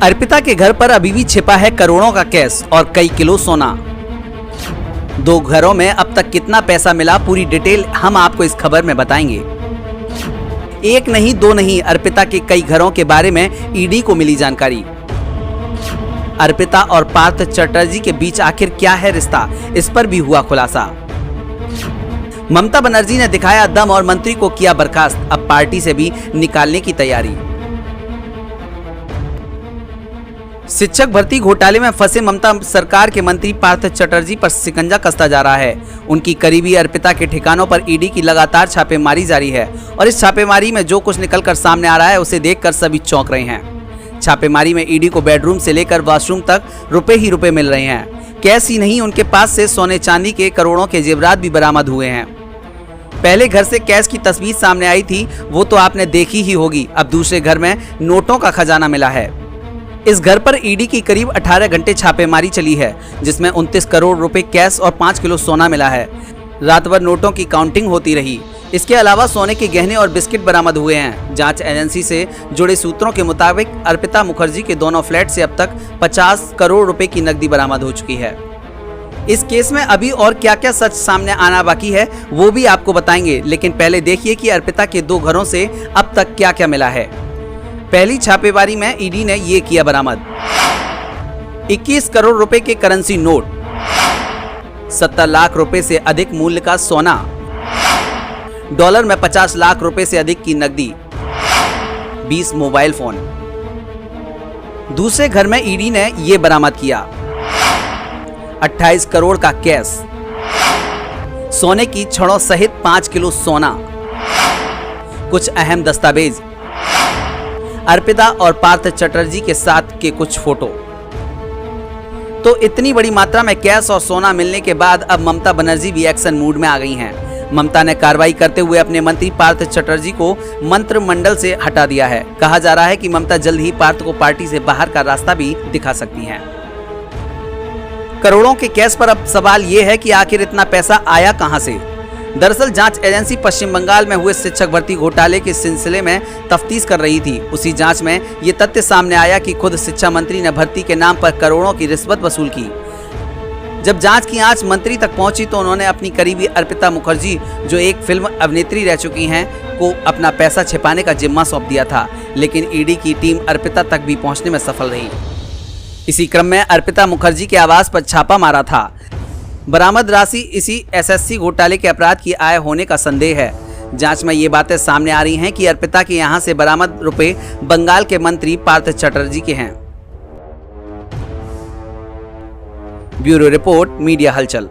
अर्पिता के घर पर अभी भी छिपा है करोड़ों का कैश और कई किलो सोना। दो घरों में अब तक कितना पैसा मिला, पूरी डिटेल हम आपको इस खबर में बताएंगे। एक नहीं दो नहीं, अर्पिता के कई घरों के बारे में ईडी को मिली जानकारी। अर्पिता और पार्थ चटर्जी के बीच आखिर क्या है रिश्ता, इस पर भी हुआ खुलासा। ममता बनर्जी ने दिखाया दम और मंत्री को किया बर्खास्त, अब पार्टी से भी निकालने की तैयारी। शिक्षक भर्ती घोटाले में फंसे ममता सरकार के मंत्री पार्थ चटर्जी पर शिकंजा कसता जा रहा है। उनकी करीबी अर्पिता के ठिकानों पर ईडी की लगातार छापेमारी जारी है और इस छापेमारी में जो कुछ निकलकर सामने आ रहा है उसे देखकर सभी चौंक रहे हैं। छापेमारी में ईडी को बेडरूम से लेकर वॉशरूम तक रुपए ही रुपए मिल रहे हैं। कैश ही नहीं, उनके पास से सोने चांदी के करोड़ों के जेवरात भी बरामद हुए हैं। पहले घर से कैश की तस्वीर सामने आई थी, वो तो आपने देखी ही होगी। अब दूसरे घर में नोटों का खजाना मिला है। इस घर पर ईडी की करीब 18 घंटे छापेमारी चली है, जिसमें 29 करोड़ रुपए कैश और 5 किलो सोना मिला है। रात भर नोटों की काउंटिंग होती रही। इसके अलावा सोने के गहने और बिस्किट बरामद हुए हैं। जांच एजेंसी से जुड़े सूत्रों के मुताबिक अर्पिता मुखर्जी के दोनों फ्लैट से अब तक 50 करोड़ रुपए की नकदी बरामद हो चुकी है। इस केस में अभी और क्या क्या सच सामने आना बाकी है वो भी आपको बताएंगे, लेकिन पहले देखिए कि अर्पिता के दो घरों से अब तक क्या क्या मिला है। पहली छापेमारी में ईडी ने ये किया बरामद 21 करोड़ रुपए के करेंसी नोट, 70 लाख रुपए से अधिक मूल्य का सोना, डॉलर में 50 लाख रुपए से अधिक की नकदी, 20 मोबाइल फोन। दूसरे घर में ईडी ने ये बरामद किया 28 करोड़ का कैश, सोने की छड़ों सहित 5 किलो सोना, कुछ अहम दस्तावेज, अर्पिता और पार्थ चटर्जी के साथ के कुछ फोटो। तो इतनी बड़ी मात्रा में कैश और सोना मिलने के बाद अब ममता बनर्जी भी एक्शन मूड में आ गई हैं। ममता ने कार्रवाई करते हुए अपने मंत्री पार्थ चटर्जी को मंत्रिमंडल से हटा दिया है। कहा जा रहा है कि ममता जल्द ही पार्थ को पार्टी से बाहर का रास्ता भी दिखा सकती हैं। करोड़ों के कैश पर अब सवाल यह है कि आखिर इतना पैसा आया कहां से। दरअसल जांच एजेंसी पश्चिम बंगाल में हुए शिक्षक भर्ती घोटाले के सिलसिले में तफ्तीश कर रही थी। उसी जांच में ये तथ्य सामने आया कि खुद शिक्षा मंत्री ने भर्ती के नाम पर करोड़ों की रिश्वत वसूल की। जब जांच की आंच मंत्री तक पहुंची तो उन्होंने अपनी करीबी अर्पिता मुखर्जी, जो एक फिल्म अभिनेत्री रह चुकी हैं, को अपना पैसा छिपाने का जिम्मा सौंप दिया था। लेकिन ईडी की टीम अर्पिता तक भी पहुंचने में सफल रही। इसी क्रम में अर्पिता मुखर्जी के आवास पर छापा मारा था। बरामद राशि इसी एसएससी घोटाले के अपराध की आय होने का संदेह है। जांच में ये बातें सामने आ रही हैं कि अर्पिता के यहां से बरामद रुपए बंगाल के मंत्री पार्थ चटर्जी के हैं। ब्यूरो रिपोर्ट, मीडिया हलचल।